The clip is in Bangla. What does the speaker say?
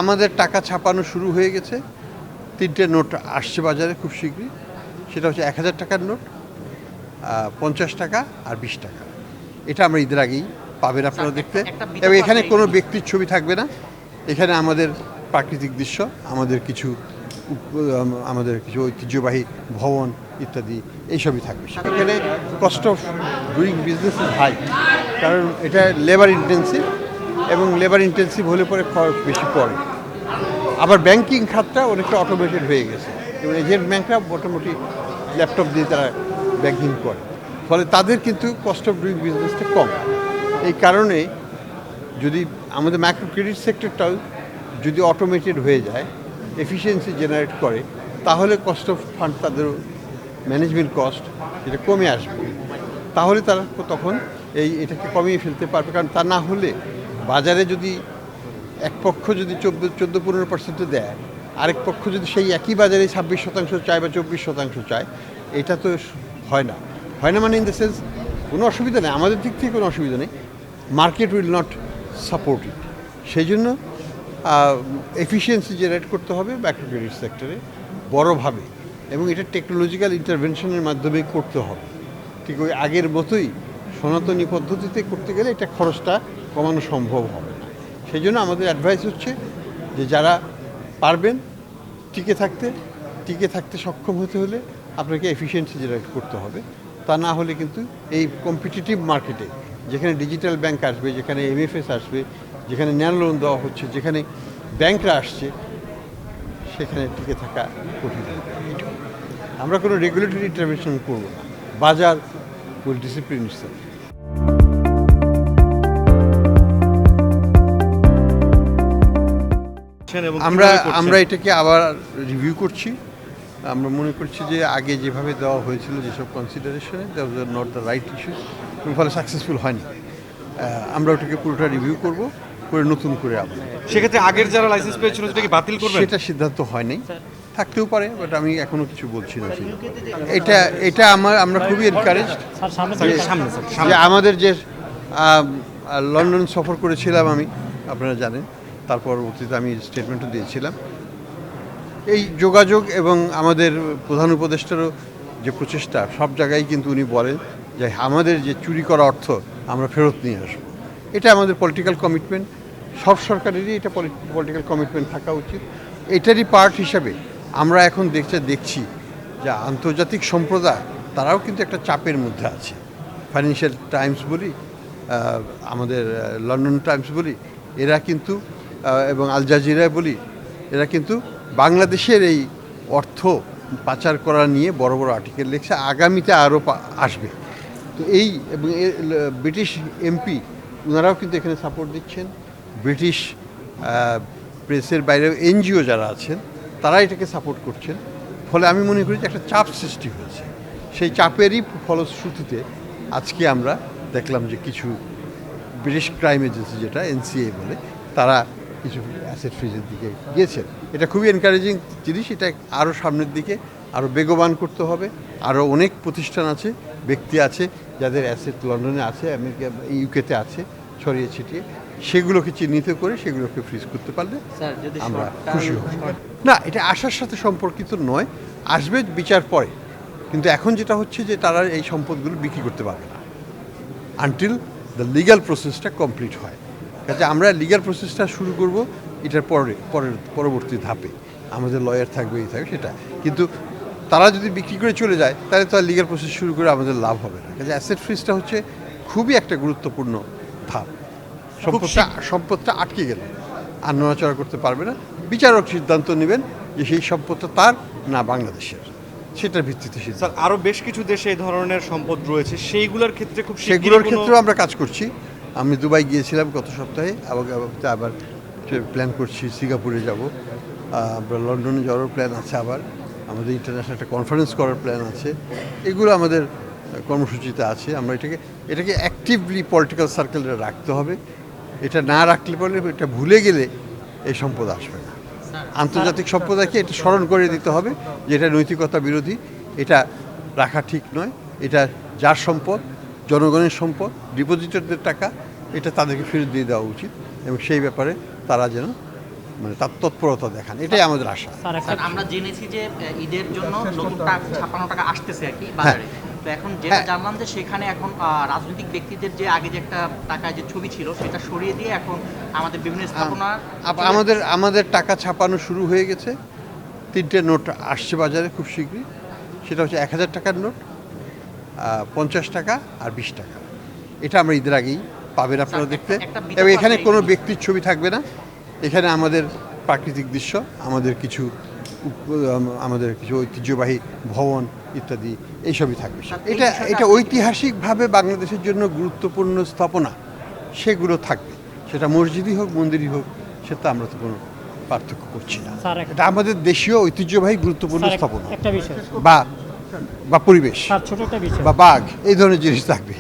আমাদের টাকা ছাপানো শুরু হয়ে গেছে। 3টে নোট আসছে বাজারে খুব শীঘ্রই। সেটা হচ্ছে 1000 টাকার নোট, 50 টাকা আর 20 টাকা। এটা আমরা ঈদের আগেই পাবেন আপনারা দেখতে। এবং এখানে কোনো ব্যক্তির ছবি থাকবে না। এখানে আমাদের প্রাকৃতিক দৃশ্য, আমাদের কিছু ঐতিহ্যবাহী ভবন ইত্যাদি এইসবই থাকবে। এখানে cost of doing business is high, কারণ এটা লেবার ইন্টেন্সিভ, এবং লেবার ইন্টেন্সিভ হলে পরে খরচ বেশি পড়ে। আবার ব্যাংকিং খাতটা অনেকটা অটোমেটেড হয়ে গেছে, এবং এজেন্ট ব্যাংকরা মোটামুটি ল্যাপটপ দিয়ে তারা ব্যাংকিং করে, ফলে তাদের কিন্তু কস্ট অফ ডুইং বিজনেসটা কম। এই কারণে যদি আমাদের মাইক্রো ক্রেডিট সেক্টরটাও যদি অটোমেটেড হয়ে যায়, এফিসিয়েন্সি জেনারেট করে, তাহলে কস্ট অফ ফান্ড, তাদের ম্যানেজমেন্ট কস্ট এটা কমে আসবে। তাহলে তারা তখন এটাকে কমিয়ে ফেলতে পারবে। কারণ তা না হলে বাজারে যদি এক পক্ষ যদি 14-15% দেয়, আরেক পক্ষ যদি সেই একই বাজারে 26% চায় বা 24% চায়, এটা তো হয় না। মানে ইন দ্য সেন্স কোনো অসুবিধা নেই, আমাদের দিক থেকে কোনো অসুবিধা নেই, মার্কেট উইল নট সাপোর্ট ইট। সেই জন্য এফিসিয়েন্সি জেনারেট করতে হবে মাইক্রো ক্রেডিট সেক্টরে বড়োভাবে, এবং এটা টেকনোলজিক্যাল ইন্টারভেনশনের মাধ্যমে করতে হবে। ঠিক ওই আগের মতোই সনাতনী পদ্ধতিতে করতে গেলে এটা খরচটা কমানো সম্ভব হবে না। সেই জন্য আমাদের অ্যাডভাইস হচ্ছে যে যারা পারবেন টিকে থাকতে সক্ষম হতে হলে আপনাকে এফিসিয়েন্সি জেনারেট করতে হবে। তা না হলে কিন্তু এই কম্পিটিটিভ মার্কেটে, যেখানে ডিজিটাল ব্যাংক আসবে, যেখানে এমএফএস আসবে, যেখানে ন্যানো লোন দেওয়া হচ্ছে, যেখানে ব্যাংকরা আসছে, সেখানে টিকে থাকা কঠিন হবে। আমরা কোনো রেগুলেটরি ইন্টারভেনশন করব না, বাজার উইল ডিসিপ্লিন ইটসেলফ। আমরা এটাকে আবার রিভিউ করছি। আমরা মনে করছি যে আগে যেভাবে দেওয়া হয়েছিল, যেসব কনসিডারেশনে, that was not the right issues, ফলে সাকসেসফুল হয়নি। আমরা ওটাকে পুরোটা রিভিউ করে নতুন করে আবার। সেক্ষেত্রে আগের যারা লাইসেন্স পেয়েছিল সেটাকে বাতিল করবেন? সেটা সিদ্ধান্ত হয়নি, থাকতেও পারে, বাট আমি এখনো কিছু বলছি না। এটা আমরা খুবই এনকারেজড যে আমাদের যে লন্ডন সফর করেছিলাম আমি, আপনারা জানেন, তার পরবর্তীতে আমি স্টেটমেন্টও দিয়েছিলাম। এই যোগাযোগ এবং আমাদের প্রধান উপদেষ্টারও যে প্রচেষ্টা, সব জায়গায় কিন্তু উনি বলেন যে আমাদের যে চুরি করা অর্থ আমরা ফেরত নিয়ে আসবো। এটা আমাদের পলিটিক্যাল কমিটমেন্ট, সব সরকারেরই এটা পলিটিক্যাল কমিটমেন্ট থাকা উচিত। এটারই পার্ট হিসাবে আমরা এখন দেখছি যে আন্তর্জাতিক সম্প্রদায় তারাও কিন্তু একটা চাপের মধ্যে আছে। ফাইন্যান্সিয়াল টাইমস বলি, আমাদের লন্ডন টাইমস বলি, এরা কিন্তু এবং আল জাজিরা বলি, এরা কিন্তু বাংলাদেশের এই অর্থ পাচার করা নিয়ে বড় বড় আর্টিকেল লিখছে, আগামীতে আরও আসবে। তো এবং ব্রিটিশ এমপি ওনারাও কিন্তু এখানে সাপোর্ট দিচ্ছেন। ব্রিটিশ প্রেসের বাইরেও এনজিও যারা আছেন তারা এটাকে সাপোর্ট করছেন। ফলে আমি মনে করি যে একটা চাপ সৃষ্টি হয়েছে। সেই চাপেরই ফলশ্রুতিতে আজকে আমরা দেখলাম যে কিছু ব্রিটিশ ক্রাইম এজেন্সি, যেটা এনসিএ বলে, তারা কিছু অ্যাসেট ফ্রিজের দিকে গিয়েছেন। এটা খুবই এনকারেজিং জিনিস। এটা আরও সামনের দিকে আরও বেগবান করতে হবে। আরও অনেক প্রতিষ্ঠান আছে, ব্যক্তি আছে যাদের অ্যাসেট লন্ডনে আছে, আমেরিকা, ইউকেতে আছে, ছড়িয়ে ছিটিয়ে, সেগুলোকে চিহ্নিত করে সেগুলোকে ফ্রিজ করতে পারলে আমরা খুশি হব। না, এটা আসার সাথে সম্পর্কিত নয়, আসবে বিচার পরে। কিন্তু এখন যেটা হচ্ছে যে তারা এই সম্পদগুলো বিক্রি করতে পারবে না আনটিল দ্য লিগ্যাল প্রসেসটা কমপ্লিট হয়। কাজে আমরা লিগ্যাল প্রসেসটা শুরু করব এটার পরবর্তী ধাপে। আমাদের লয়ার থাকবে, সেটা। কিন্তু তারা যদি বিক্রি করে চলে যায়, তাহলে তো আর লিগ্যাল প্রসেস শুরু করে আমাদের লাভ হবে না। কাজে অ্যাসেট ফ্রিজটা হচ্ছে খুবই একটা গুরুত্বপূর্ণ ধাপ। সম্পদটা আটকে গেলে আর নড়াচড়া করতে পারবে না। বিচারক সিদ্ধান্ত নেবেন যে সেই সম্পদটা তার না বাংলাদেশের, সেটার ভিত্তিতে স্যার আরও বেশ কিছু দেশে এই ধরনের সম্পদ রয়েছে, সেইগুলোর ক্ষেত্রেও আমরা কাজ করছি। আমি দুবাই গিয়েছিলাম গত সপ্তাহে, আবার প্ল্যান করছি সিঙ্গাপুরে যাব, আমরা লন্ডনে যাওয়ার প্ল্যান আছে, আবার আমাদের ইন্টারন্যাশনাল একটা কনফারেন্স করার প্ল্যান আছে। এগুলো আমাদের কর্মসূচিতে আছে। আমরা এটাকে অ্যাক্টিভলি পলিটিক্যাল সার্কেলে রাখতে হবে। এটা না রাখলে পরে, এটা ভুলে গেলে এই সম্পদ আসবে না। আন্তর্জাতিক সম্প্রদায়কে এটা স্মরণ করে দিতে হবে যে এটা নৈতিকতা বিরোধী, এটা রাখা ঠিক নয়। এটা যার সম্পদ, জনগণের সম্পদ, ডিপোজিটরদের টাকা, এটা তাদেরকে ফেরত দিয়ে দেওয়া উচিত, এবং সেই ব্যাপারে তারা যেন মানে তার তৎপরতা দেখান, এটাই আমাদের আশা। স্যার আমরা জেনেছি যে ঈদের জন্য নতুন টাকা ছাপানো টাকা আসতেছে আর কি বাজারে। তো এখন যেটা জানলাম যে সেখানে এখন রাজনৈতিক ব্যক্তিদের যে আগে যে একটা টাকায় যে ছবি ছিল সেটা সরিয়ে দিয়ে এখন আমাদের বিভিন্ন স্থাপনা আমাদের টাকা ছাপানো শুরু হয়ে গেছে। 3টে নোট আসছে বাজারে খুব শীঘ্রই। সেটা হচ্ছে 1000 টাকার নোট, 50 টাকা আর 20 টাকা। এটা আমরা ঈদের আগেই পাবেন আপনারা দেখতে। এবং এখানে কোনো ব্যক্তির ছবি থাকবে না। এখানে আমাদের প্রাকৃতিক দৃশ্য, আমাদের কিছু ঐতিহ্যবাহী ভবন ইত্যাদি এইসবই থাকবে। এটা ঐতিহাসিকভাবে বাংলাদেশের জন্য গুরুত্বপূর্ণ স্থাপনা, সেগুলো থাকবে। সেটা মসজিদই হোক, মন্দিরই হোক, সেটা আমরা তো কোনো পার্থক্য করছি না। এটা আমাদের দেশীয় ঐতিহ্যবাহী গুরুত্বপূর্ণ স্থাপনা একটা বিষয় বা পরিবেশ ছোট একটা বিষয় বা বাঘ, এই ধরনের জিনিস থাকবে।